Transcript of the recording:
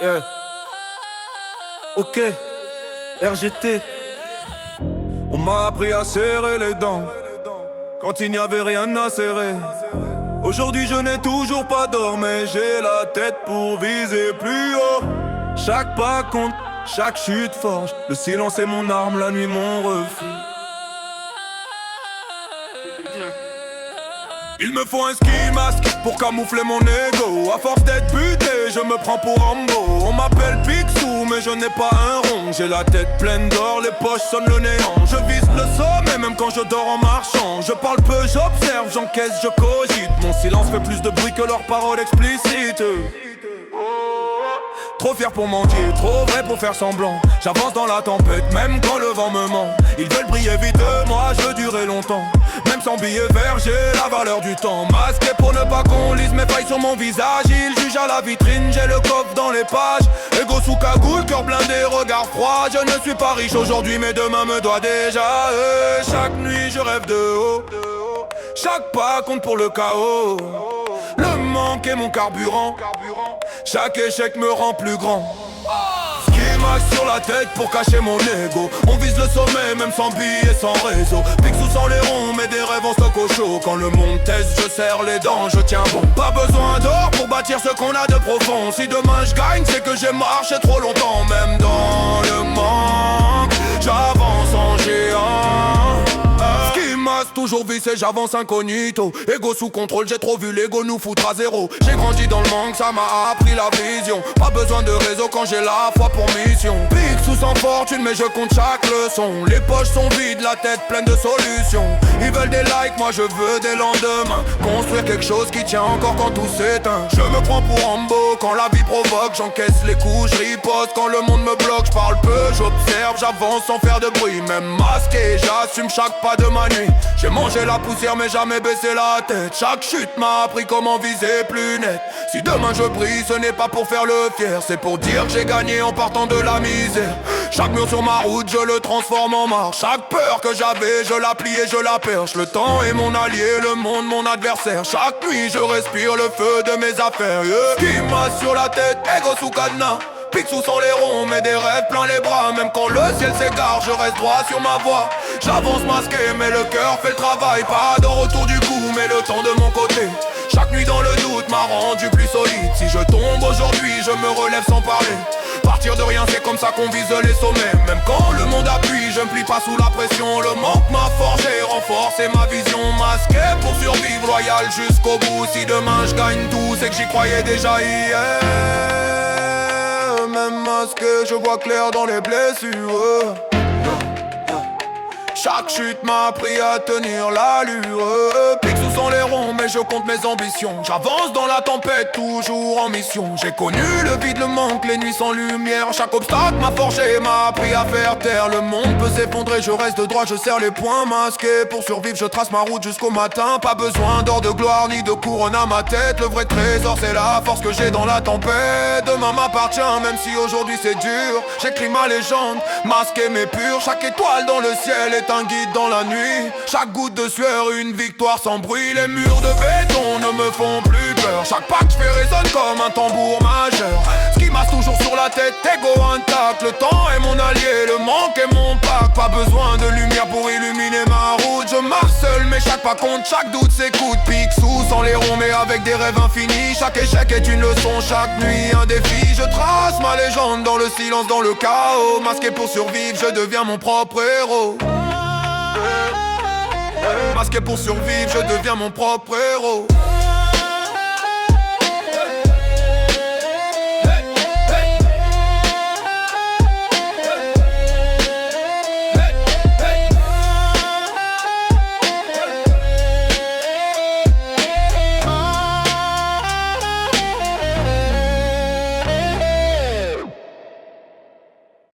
Yeah. Ok, RGT. On m'a appris à serrer les dents quand il n'y avait rien à serrer. Aujourd'hui je n'ai toujours pas d'or, mais j'ai la tête pour viser plus haut. Chaque pas compte, chaque chute forge. Le silence est mon arme, la nuit mon refuge. Il me faut un ski mask pour camoufler mon ego. À force d'être buté, je me prends pour Rambo. On m'appelle Picsou, mais je n'ai pas un rond. J'ai la tête pleine d'or, les poches sonnent le néant. Je vise le sommet, même quand je dors en marchant. Je parle peu, j'observe, j'encaisse, je cogite. Mon silence fait plus de bruit que leurs paroles explicites. Trop fier pour mentir, trop vrai pour faire semblant. J'avance dans la tempête, même quand le vent me ment. Ils veulent briller vite, moi je veux durer longtemps. Même sans billet vert, j'ai la valeur du temps. Masqué pour ne pas qu'on lise mes failles sur mon visage. Ils jugent à la vitrine, j'ai le coffre dans les pages. Ego sous cagoule, cœur blindé, regard froid. Je ne suis pas riche aujourd'hui, mais demain me doit déjà. Chaque nuit je rêve de haut. Chaque pas compte pour le chaos. Le manque est mon carburant. Chaque échec me rend plus grand. Ski mask sur la tête pour cacher mon ego. On vise le sommet même sans billets, sans réseau. Picsou sans les ronds, mais des rêves en stock au chaud. Quand le monde teste, je serre les dents, je tiens bon. Pas besoin d'or pour bâtir ce qu'on a de profond. Si demain je gagne, c'est que j'ai marché trop longtemps. Même dans le manque, j'avance en géant. Ski mask toujours vissé, j'avance incognito. Ego sous contrôle, j'ai trop vu l'ego nous foutre à zéro. J'ai grandi dans le manque, ça m'a appris la vision. Pas besoin de réseau quand j'ai la foi pour mission. Picsou sans fortune mais je compte chaque leçon. Les poches sont vides, la tête pleine de solutions. Ils veulent des likes, moi je veux des lendemains. Construire quelque chose qui tient encore quand tout s'éteint. Je me prends pour Rambo quand la vie provoque. J'encaisse les coups, je riposte quand le monde me bloque. Je parle peu, j'observe, j'avance sans faire de bruit. Même masqué, j'assume chaque pas de ma nuit. J'ai mangé la poussière mais jamais baissé la tête. Chaque chute m'a appris comment viser plus net. Si demain je brille, ce n'est pas pour faire le fier. C'est pour dire que j'ai gagné en partant de la misère. Chaque mur sur ma route, je le transforme en marche. Chaque peur que j'avais, je la plie et je la perche. Le temps est mon allié, le monde mon adversaire. Chaque nuit je respire le feu de mes affaires. Ski mask sur la tête, ego sous cadenas. Picsou sans les ronds, mais des rêves plein les bras. Même quand le ciel s'égare, je reste droit sur ma voie. J'avance masqué, mais le cœur fait le travail. Pas de retour du coup, mais le temps de mon côté. Chaque nuit dans le doute m'a rendu plus solide. Si je tombe aujourd'hui, je me relève sans parler. Partir de rien, c'est comme ça qu'on vise les sommets. Même quand le monde appuie, je me plie pas sous la pression. Le manque m'a forgé, renforcé ma vision. Masqué pour survivre, loyal jusqu'au bout. Si demain je gagne tout, c'est que j'y croyais déjà hier. Même masqué, je vois clair dans les blessures. Chaque chute m'a appris à tenir l'allure. Picsou sans les ronds, mais je compte mes ambitions. J'avance dans la tempête, toujours en mission. J'ai connu le vide, le manque, les nuits sans lumière. Chaque obstacle m'a forgé, m'a appris à faire taire. Le monde peut s'effondrer, je reste droit, je serre les poings. Masqué pour survivre, je trace ma route jusqu'au matin. Pas besoin d'or de gloire, ni de couronne à ma tête. Le vrai trésor, c'est la force que j'ai dans la tempête. Demain m'appartient, même si aujourd'hui c'est dur. J'écris ma légende, masqué mais pur. Chaque étoile dans le ciel est un guide dans la nuit. Chaque goutte de sueur, une victoire sans bruit. Les murs de béton ne me font plus peur. Chaque pas que je fais résonne comme un tambour majeur. Ski mask toujours sur la tête, ego intact. Le temps est mon allié, le manque est mon pacte. Pas besoin de lumière pour illuminer ma route. Je marche seul mais chaque pas compte, chaque doute s'écoute. Picsou sans les ronds mais avec des rêves infinis. Chaque échec est une leçon, chaque nuit un défi. Je trace ma légende dans le silence, dans le chaos. Masqué pour survivre, je deviens mon propre héros. Masqué pour survivre, je deviens mon propre héros.